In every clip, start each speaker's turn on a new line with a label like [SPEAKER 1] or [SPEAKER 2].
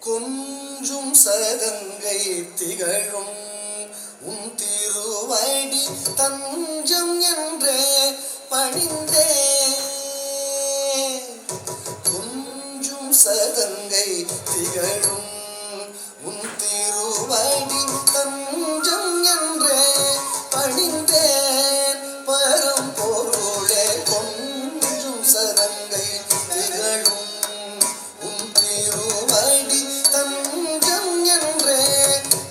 [SPEAKER 1] கொஞ்சும் சதங்கை திகழும் உன் திருவடி தஞ்சம் என்றே பணிந்தே. கொஞ்சும் சதங்கை திகழும் உன் திருவடி தஞ்சம் என்றே பணிந்தேன். பரம்பொருளே கொஞ்சும் சதங்கை திகழும் உன் திருவடி தஞ்சம் என்றே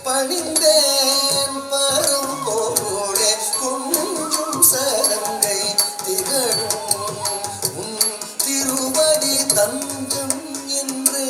[SPEAKER 1] பணிந்தேன். பரம்பொருளே கொஞ்சும் சதங்கை திகழும் உன் திருவடி தஞ்சம் என்றே.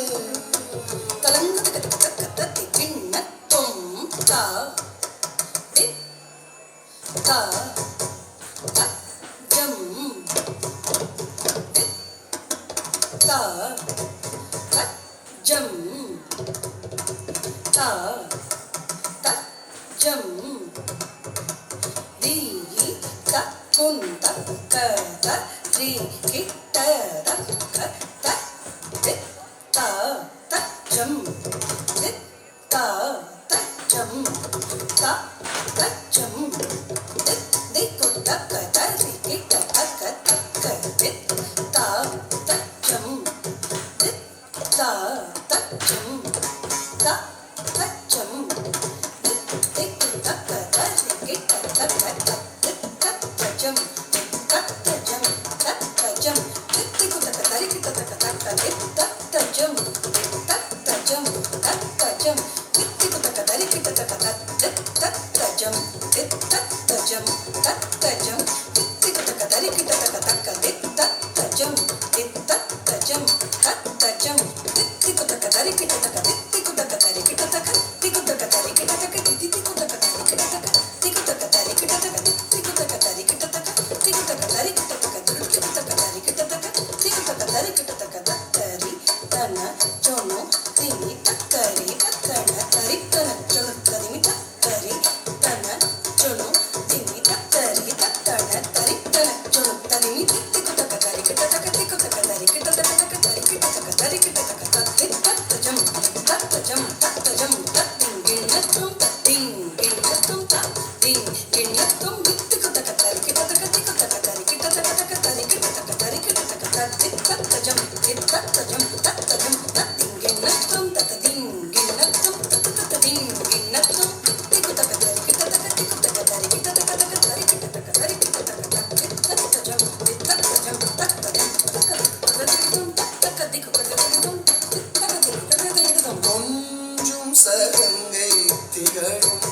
[SPEAKER 1] சதங்கை திகழும்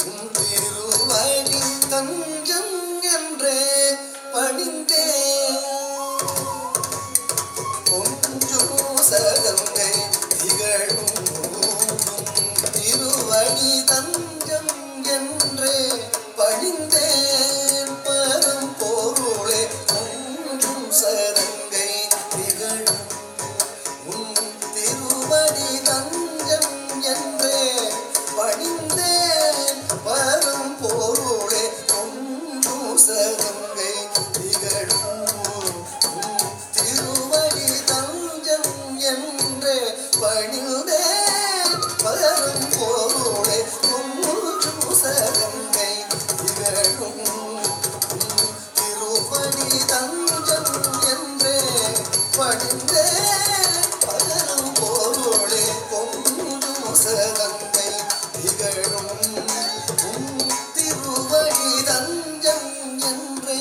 [SPEAKER 1] உன் திருவடி தஞ்சம் என்றே பணிந்தே. கொஞ்சும் சதங்கை திகழும் திருவடி தஞ்சம் என்றே பணிந்தேன். பரம்பொருளே கொஞ்சும் சதங்கை திகழும் உன் திருவடி தஞ்சம் என்றே பணிந்தேன். பரம்பொருளே கொஞ்சும் சதங்கை திகழும் உன் திருவடி தஞ்சம் என்றே பணிந்தேன். பரம்பொருளே கொஞ்சும் சதங்கை திகழும் உன் திருவடி தஞ்சம் என்றே பணிந்தேன். பரம்பொருளே கொஞ்சும் சதங்கை திகழும் உன் திருவடி தஞ்சம் என்றே.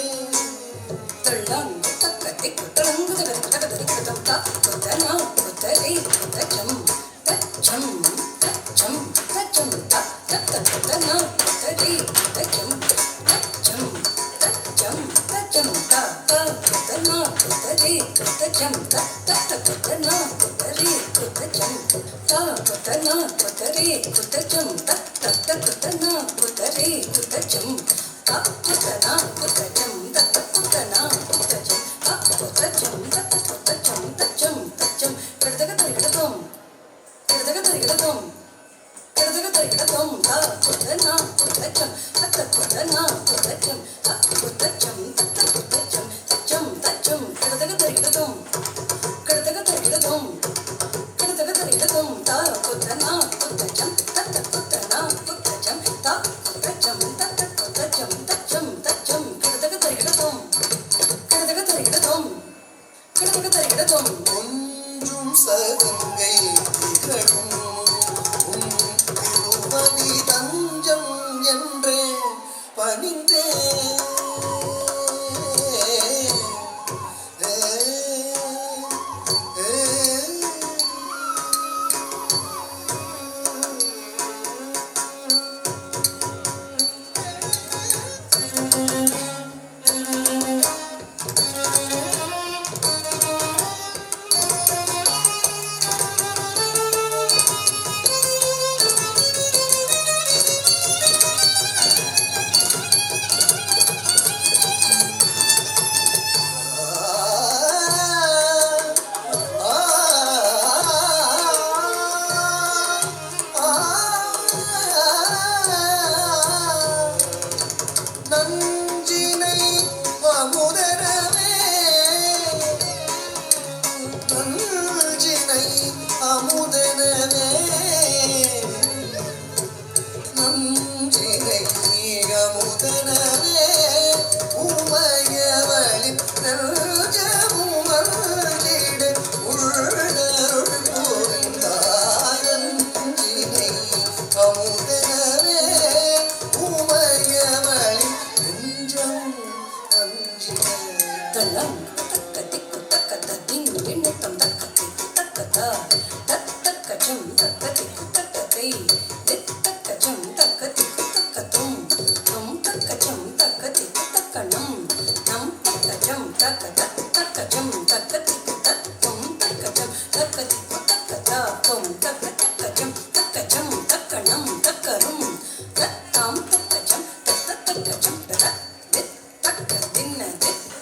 [SPEAKER 2] Kadang-kadang தா குத்தனா குத்தச்சம் தத்த குத்தனா குத்தச்சம் தா குத்தச்சம் தத்த குத்தச்சம் தச்சம் தச்சம் கிடதக தரிகிடதோம் கிடதக தரிகிடதோம் கிடதக தரிகிடதோம்
[SPEAKER 1] ஒன்றும் சகங்கை திகழும் திருவடி தஞ்சம் என்றே பணிந்தே நஞ்சினை அமுதனவே நஞ்சினை அமுதனவே நஞ்சினை அமுதனவே உமையவளி நஞ்சமுமர்ந்திட உள்ளருள் புரிந்தாய் நஞ்சினை அமுதனவே உமையவளி நெஞ்சம் அஞ்சினை
[SPEAKER 2] தள்ளம் தக்கதி குத்தக்கதின் எண்ணத்தம் தக்கதி தக்கதா தத்தக்கச்சம் தக்கதி குத்தக்கதை தித்தக்கச்சம் தக்கதி குத்தக்கதும் நம் தக்கச்சம் தக்கதி குத்தக்கணம் நம் தக்கச்சம் தக்கத தக்கச்சம் தக்கதி குத்தத்தும் தக்கச்சம் தக்கதி குத்தக்கதா தும் தக்கச்சம் தக்கச்சம் தக்கணம் தக்கரும் தத்தாம் தக்கச்சம் தத்த தக்கச்சம் தத தக்க தின்ன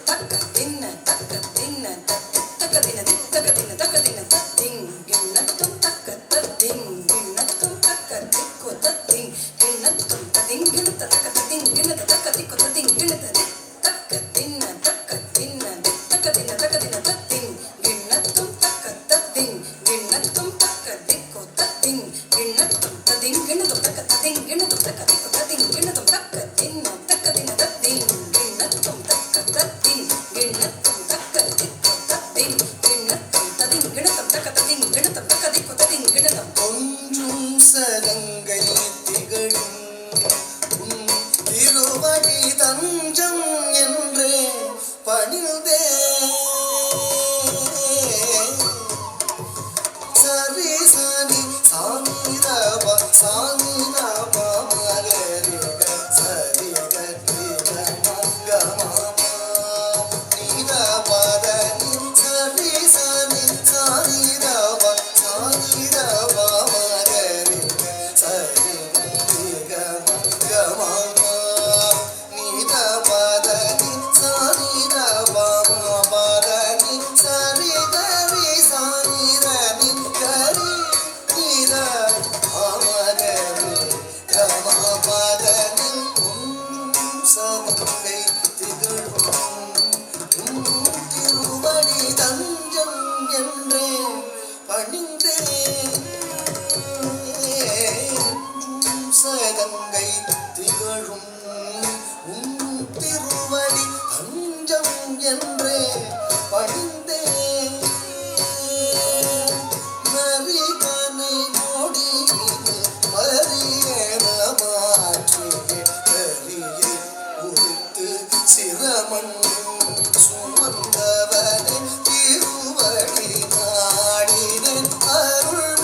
[SPEAKER 2] தக்க தின்ன தக்க தின்ன தக்க தின்ன தக்க தின்ன தக்க தின்ன தத்திங் கிண்ணத்தும் தக்க தத்திங் கிண்ணத்தும் தக்க திக்கு தத்திங் கிண்ணத்தும் ததிங் கிண்ணத்த தக்க தத்திங் கிண்ணத்த தக்க திக்கு தத்திங் கிண்ணத்த தக்க தின்ன தக்க தின்ன தக்க தின்ன தக்க தின்ன தத்திங் கிண்ணத்தும் தக்க தத்திங் கிண்ணத்தும் தக்க திக்கு தத்திங் கிண்ணத்தும் ததிங் கிண்ணத்தும் தக்க தத்திங் கிண்ணத்தும் தக்க திக்கு தத்திங் கிண்ணத்தும் தக்க தின்ன தக்க தின்ன தத்திங் கிண்ணத்தும் தக்க தத்திங் கிண்ணத்தும் தக்க திக்கு தத்திங் கிண்ணத்தும் ததிங் கிண்ணத்தும் தக்க தத்திங் கிண்ணத்தும் தக்க திக்கு தத்திங் கிண்ணத்தும்
[SPEAKER 1] ஒன்றும் சகங்கை திகழும் திருவடி தஞ்சம் என்றே பணிந்தே சரி சரி சாமிரப சாமிரப மகரிக சரிக கமமா நீரபதனி சரி சரி சாமிரப சாமிரப மகரிக சரிக கமமா நீரபதனி சாமிரப மபதனி சரி கரி சாமிரபி கரி நீர அமரவி கமபதனி ஒன்றும் சகங்கை திகழும் திருவடி தஞ்சம் என்றே பணிந்தே ஒன்றும் சகங்கை திகழும் திருவடி தஞ்சம் என்றே பணிந்தே நரிகனை மொழியில் மரியன மாற்றிய கரியை உரித்து சிரமன் சுமந்தவனை திருவடி நாடினேன் அருள்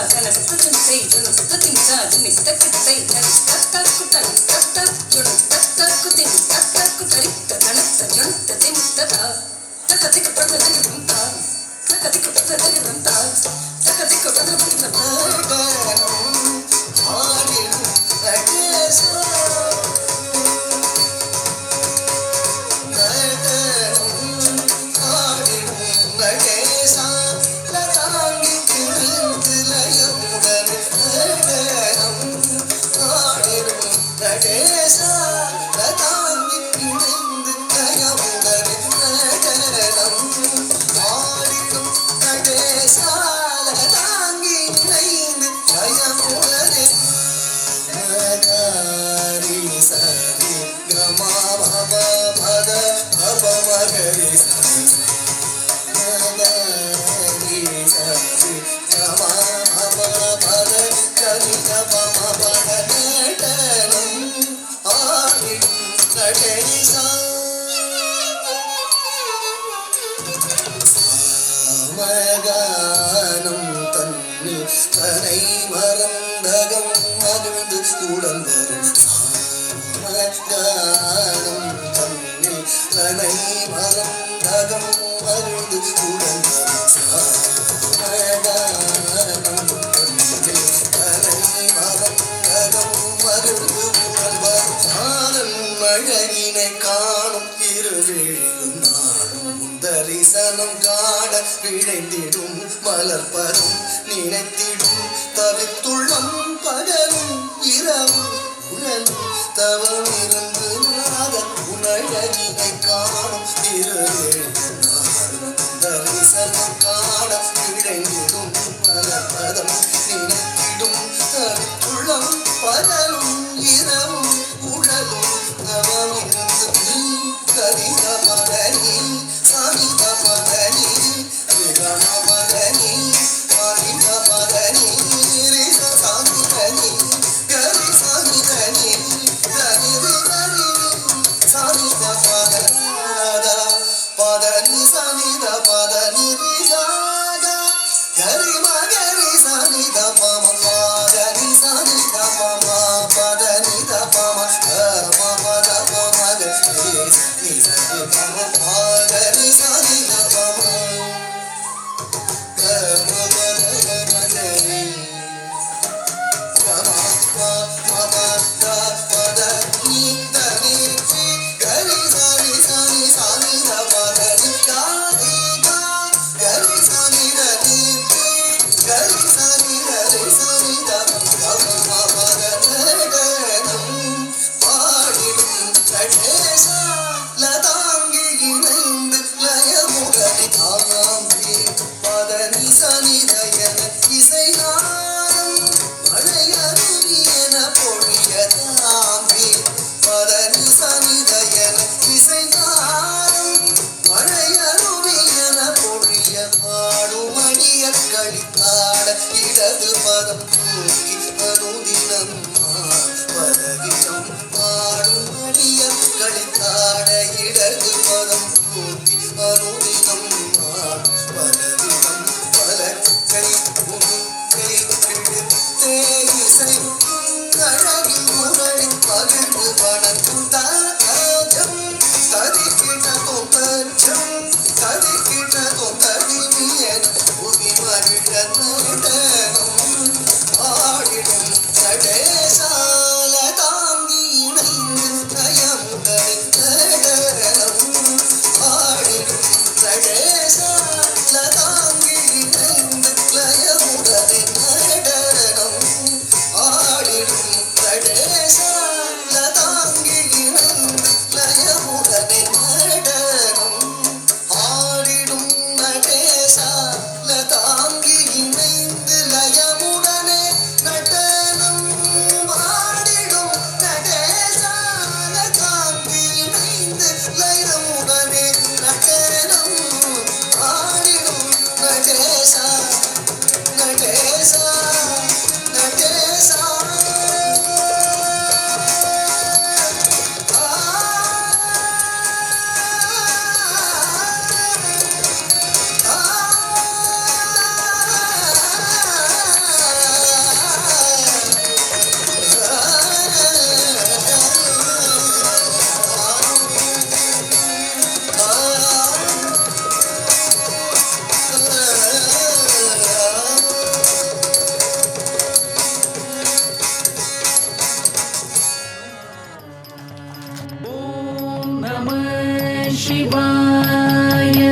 [SPEAKER 2] கனசத்தை ஜுனுக்கத்தின்கா ஜுனித்தக்கிட்டை நரித்தக்குத்தன் தத்தஜுனு தத்தக்குத்தின் தத்தக்குத்தரிக்க கனத்த ஜுனுத்த திமுத்ததா தக்கதிக்கு பக்கதிருந்தா தக்கதிக்கு பக்கதிருந்தா தக்கதிக்கு பக்கதிருந்தா
[SPEAKER 1] மகானம் தன்னில் தனை மறந்தகம் மகிழ்ந்து உடந்தரும் மகானம் தன்னில் தனை மறந்தகம் மகிழ்ந்து உடந்தரும் மகானம் தன்னில் தனை மறந்தகம் மகிழ்ந்து உடல்வரும் சாரன் மழையினை காணும் இருவிழும் நாளும் தரிசனம் காண விழைந்திடும் மலர்பதும் நினைத்திடும் தவித்துள்ளம் பகலும் இரவும் உழலும் தவம் இருந்து நாத உணழகினை காணும் திருநாளும் தரிசனம் காண விழைந்திடும் மலர்பதம் நினைத்திடும் தவித்துள்ளம் பகலும் இரவும் உழலும் தவம் இருந்து நீ கரித மகனி சனித மகனி விரம மகனி மனித மகனி ரித சனிதனி கரி சனிதனி தனிரி கரி சனித பதநாத பதனி சனித பதனி ரிதாத கரி மகரி சனித பம பதனி சனித பம பதனி த பம கர்ம பத பம கரி சனி பம பதனி சனித பம கர்ம பத பம கரி கம பம த பத நீ தனி கரி சனி சனி சனி த பதனி காரி கா கரி சனி த நீ கரி சனி கரி சனி த கம பத கரம் பாடிடும் கணேசா லதாங்கி இணைந்து லயமுகடி தாங்கி பதனி சனிதயன இசைநாதம் மழையருவி என பொழிய தாங்கி பதனி சனிதயன இசைநாதம் மழையருவி என பொழிய பாடும் அடிய கழித்தாட இடது பதம் தூக்கி அனுதினம் பதவிடம் பாடும் அடிய கழித்தாட இடது பதம் தூக்கி அனுதினம் பதவிடம் பலக்கை உமுக்கை கிழித்தே இசை அழகில் முரளி பகிர்ந்து வணங்கும் தாஜம் ததிக்கிட்ட தொந்தச்சம் ததிக்கிட்ட தொந்தடிவியன் புவி மகிழ நடனம் ஆடிடும் நடேசாலதா
[SPEAKER 3] ಶಿವಾಯ